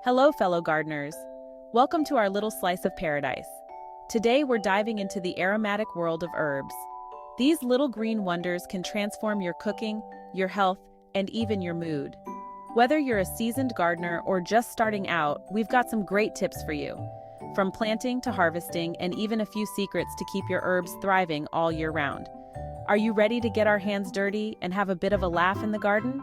Hello, fellow gardeners. Welcome to our little slice of paradise. Today, we're diving into the aromatic world of herbs. These little green wonders can transform your cooking, your health, and even your mood. Whether you're a seasoned gardener or just starting out, we've got some great tips for you. From planting to harvesting, and even a few secrets to keep your herbs thriving all year round. Are you ready to get our hands dirty and have a bit of a laugh in the garden?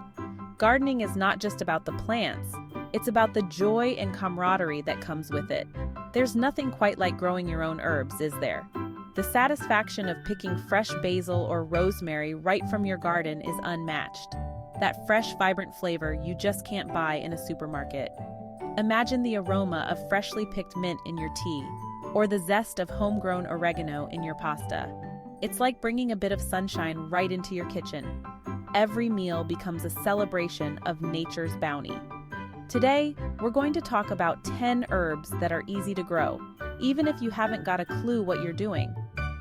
Gardening is not just about the plants. It's about the joy and camaraderie that comes with it. There's nothing quite like growing your own herbs, is there? The satisfaction of picking fresh basil or rosemary right from your garden is unmatched. That fresh, vibrant flavor you just can't buy in a supermarket. Imagine the aroma of freshly picked mint in your tea, or the zest of homegrown oregano in your pasta. It's like bringing a bit of sunshine right into your kitchen. Every meal becomes a celebration of nature's bounty. Today, we're going to talk about 10 herbs that are easy to grow, even if you haven't got a clue what you're doing.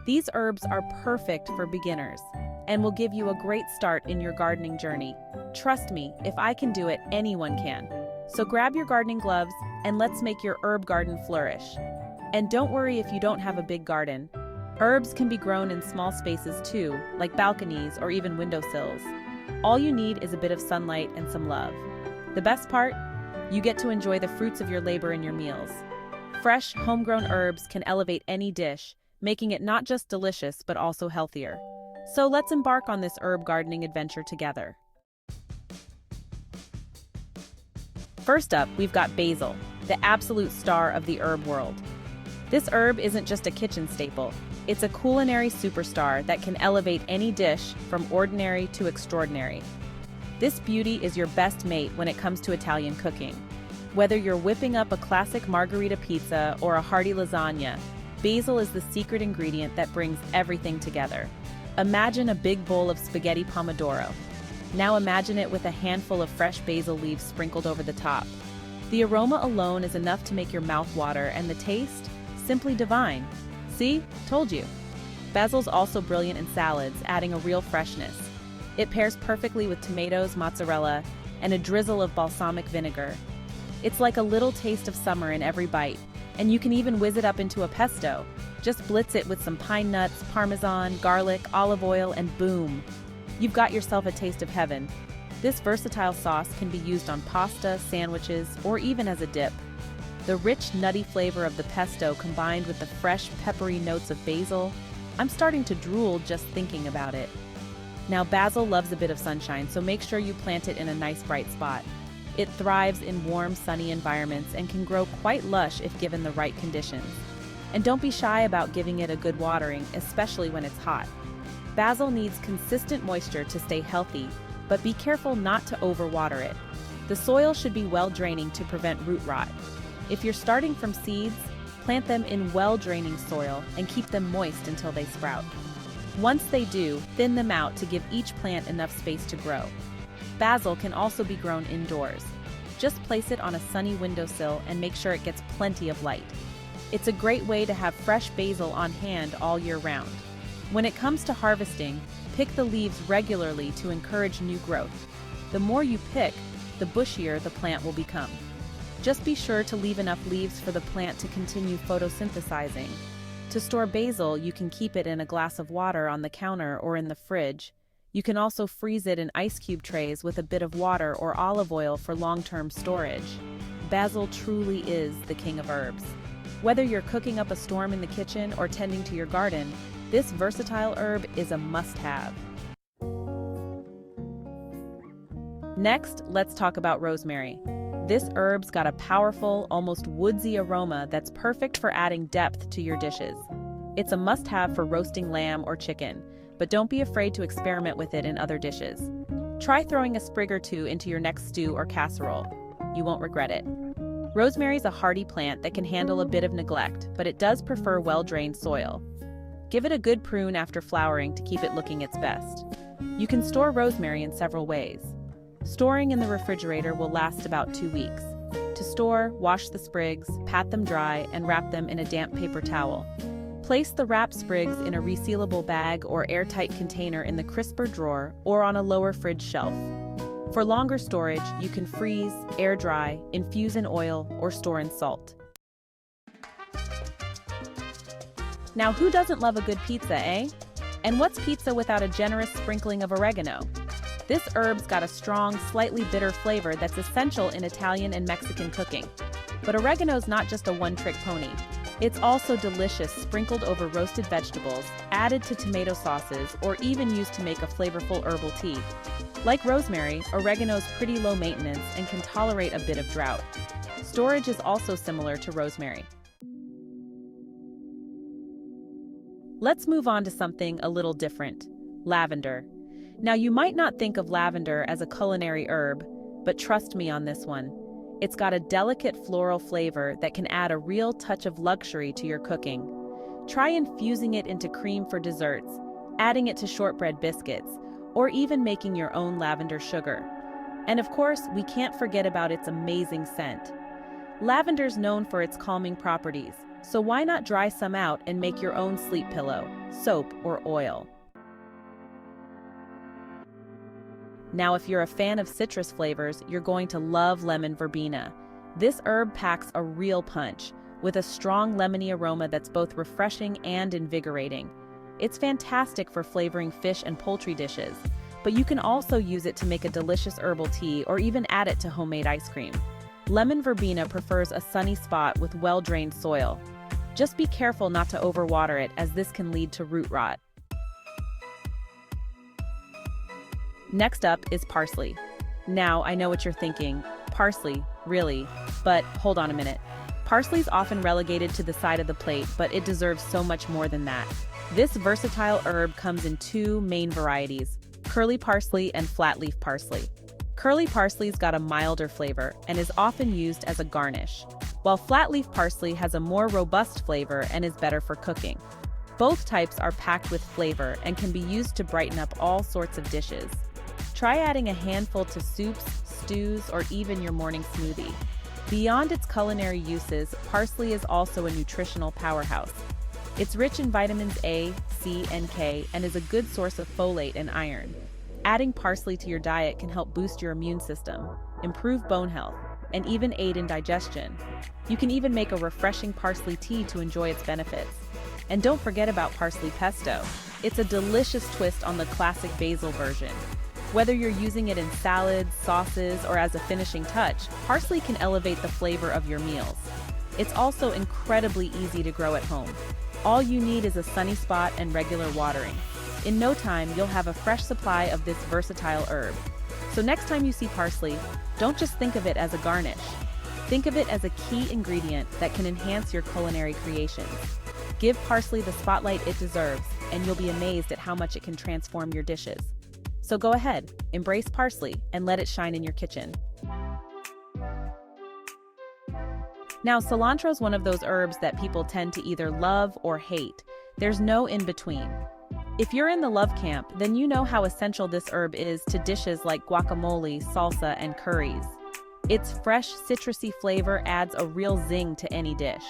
These herbs are perfect for beginners and will give you a great start in your gardening journey. Trust me, if I can do it, anyone can. So grab your gardening gloves and let's make your herb garden flourish. And don't worry if you don't have a big garden. Herbs can be grown in small spaces too, like balconies or even windowsills. All you need is a bit of sunlight and some love. The best part? You get to enjoy the fruits of your labor in your meals. Fresh, homegrown herbs can elevate any dish, making it not just delicious but also healthier. So let's embark on this herb gardening adventure together. First up, we've got basil, the absolute star of the herb world. This herb isn't just a kitchen staple. It's a culinary superstar that can elevate any dish from ordinary to extraordinary. This beauty is your best mate when it comes to Italian cooking. Whether you're whipping up a classic margherita pizza or a hearty lasagna, basil is the secret ingredient that brings everything together. Imagine a big bowl of spaghetti pomodoro. Now imagine it with a handful of fresh basil leaves sprinkled over the top. The aroma alone is enough to make your mouth water, and the taste? Simply divine. See? Told you. Basil's also brilliant in salads, adding a real freshness. It pairs perfectly with tomatoes, mozzarella, and a drizzle of balsamic vinegar. It's like a little taste of summer in every bite, and you can even whiz it up into a pesto. Just blitz it with some pine nuts, parmesan, garlic, olive oil, and boom! You've got yourself a taste of heaven. This versatile sauce can be used on pasta, sandwiches, or even as a dip. The rich, nutty flavor of the pesto combined with the fresh, peppery notes of basil, I'm starting to drool just thinking about it. Now, basil loves a bit of sunshine, so make sure you plant it in a nice bright spot. It thrives in warm, sunny environments and can grow quite lush if given the right conditions. And don't be shy about giving it a good watering, especially when it's hot. Basil needs consistent moisture to stay healthy, but be careful not to overwater it. The soil should be well-draining to prevent root rot. If you're starting from seeds, plant them in well-draining soil and keep them moist until they sprout. Once they do, thin them out to give each plant enough space to grow. Basil can also be grown indoors. Just place it on a sunny windowsill and make sure it gets plenty of light. It's a great way to have fresh basil on hand all year round. When it comes to harvesting, pick the leaves regularly to encourage new growth. The more you pick, the bushier the plant will become. Just be sure to leave enough leaves for the plant to continue photosynthesizing. To store basil, you can keep it in a glass of water on the counter or in the fridge. You can also freeze it in ice cube trays with a bit of water or olive oil for long-term storage. Basil truly is the king of herbs. Whether you're cooking up a storm in the kitchen or tending to your garden, this versatile herb is a must-have. Next, let's talk about rosemary. This herb's got a powerful, almost woodsy aroma that's perfect for adding depth to your dishes. It's a must-have for roasting lamb or chicken, but don't be afraid to experiment with it in other dishes. Try throwing a sprig or two into your next stew or casserole. You won't regret it. Rosemary's a hardy plant that can handle a bit of neglect, but it does prefer well-drained soil. Give it a good prune after flowering to keep it looking its best. You can store rosemary in several ways. Storing in the refrigerator will last about 2 weeks. To store, wash the sprigs, pat them dry, and wrap them in a damp paper towel. Place the wrapped sprigs in a resealable bag or airtight container in the crisper drawer or on a lower fridge shelf. For longer storage, you can freeze, air dry, infuse in oil, or store in salt. Now, who doesn't love a good pizza, eh? And what's pizza without a generous sprinkling of oregano? This herb's got a strong, slightly bitter flavor that's essential in Italian and Mexican cooking. But oregano's not just a one-trick pony. It's also delicious sprinkled over roasted vegetables, added to tomato sauces, or even used to make a flavorful herbal tea. Like rosemary, oregano's pretty low maintenance and can tolerate a bit of drought. Storage is also similar to rosemary. Let's move on to something a little different: lavender. Now, you might not think of lavender as a culinary herb, but trust me on this one. It's got a delicate floral flavor that can add a real touch of luxury to your cooking. Try infusing it into cream for desserts, adding it to shortbread biscuits, or even making your own lavender sugar. And of course, we can't forget about its amazing scent. Lavender's known for its calming properties, so why not dry some out and make your own sleep pillow, soap, or oil? Now, if you're a fan of citrus flavors, you're going to love lemon verbena. This herb packs a real punch, with a strong lemony aroma that's both refreshing and invigorating. It's fantastic for flavoring fish and poultry dishes, but you can also use it to make a delicious herbal tea or even add it to homemade ice cream. Lemon verbena prefers a sunny spot with well-drained soil. Just be careful not to overwater it, as this can lead to root rot. Next up is parsley. Now, I know what you're thinking. Parsley, really? But hold on a minute. Parsley's often relegated to the side of the plate, but it deserves so much more than that. This versatile herb comes in two main varieties: curly parsley and flat-leaf parsley. Curly parsley's got a milder flavor and is often used as a garnish, while flat-leaf parsley has a more robust flavor and is better for cooking. Both types are packed with flavor and can be used to brighten up all sorts of dishes. Try adding a handful to soups, stews, or even your morning smoothie. Beyond its culinary uses, parsley is also a nutritional powerhouse. It's rich in vitamins A, C, and K, and is a good source of folate and iron. Adding parsley to your diet can help boost your immune system, improve bone health, and even aid in digestion. You can even make a refreshing parsley tea to enjoy its benefits. And don't forget about parsley pesto. It's a delicious twist on the classic basil version. Whether you're using it in salads, sauces, or as a finishing touch, parsley can elevate the flavor of your meals. It's also incredibly easy to grow at home. All you need is a sunny spot and regular watering. In no time, you'll have a fresh supply of this versatile herb. So next time you see parsley, don't just think of it as a garnish. Think of it as a key ingredient that can enhance your culinary creations. Give parsley the spotlight it deserves, and you'll be amazed at how much it can transform your dishes. So go ahead, embrace parsley, and let it shine in your kitchen. Now, cilantro is one of those herbs that people tend to either love or hate. There's no in-between. If you're in the love camp, then you know how essential this herb is to dishes like guacamole, salsa, and curries. Its fresh, citrusy flavor adds a real zing to any dish.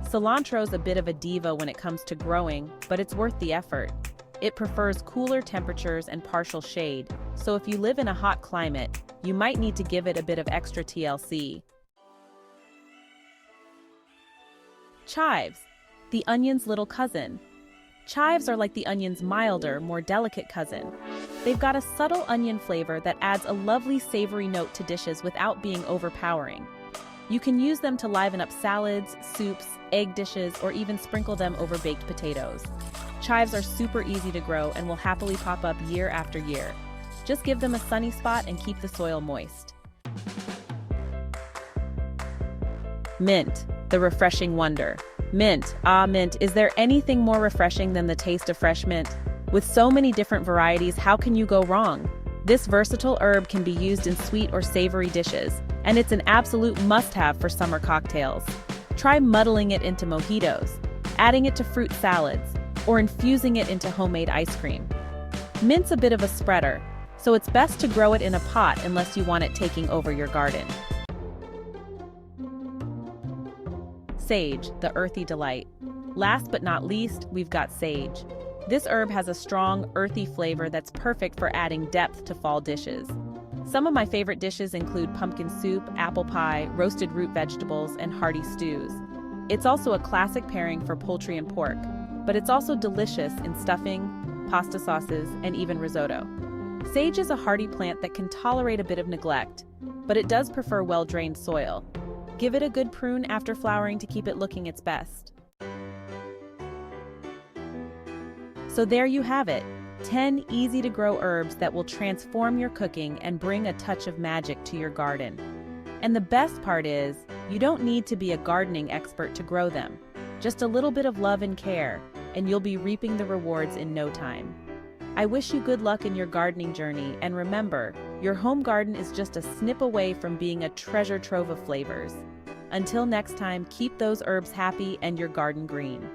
Cilantro's a bit of a diva when it comes to growing, but it's worth the effort. It prefers cooler temperatures and partial shade, so if you live in a hot climate, you might need to give it a bit of extra TLC. Chives, the onion's little cousin. Chives are like the onion's milder, more delicate cousin. They've got a subtle onion flavor that adds a lovely savory note to dishes without being overpowering. You can use them to liven up salads, soups, egg dishes, or even sprinkle them over baked potatoes. Chives are super easy to grow and will happily pop up year after year. Just give them a sunny spot and keep the soil moist. Mint, the refreshing wonder. Mint, mint, is there anything more refreshing than the taste of fresh mint? With so many different varieties, how can you go wrong? This versatile herb can be used in sweet or savory dishes, and it's an absolute must-have for summer cocktails. Try muddling it into mojitos, adding it to fruit salads, or infusing it into homemade ice cream. Mint's a bit of a spreader, so it's best to grow it in a pot unless you want it taking over your garden. Sage, the earthy delight. Last but not least, we've got sage. This herb has a strong, earthy flavor that's perfect for adding depth to fall dishes. Some of my favorite dishes include pumpkin soup, apple pie, roasted root vegetables, and hearty stews. It's also a classic pairing for poultry and pork, but it's also delicious in stuffing, pasta sauces, and even risotto. Sage is a hardy plant that can tolerate a bit of neglect, but it does prefer well-drained soil. Give it a good prune after flowering to keep it looking its best. So there you have it, 10 easy-to-grow herbs that will transform your cooking and bring a touch of magic to your garden. And the best part is, you don't need to be a gardening expert to grow them. Just a little bit of love and care, and you'll be reaping the rewards in no time. I wish you good luck in your gardening journey, and remember, your home garden is just a snip away from being a treasure trove of flavors. Until next time, keep those herbs happy and your garden green.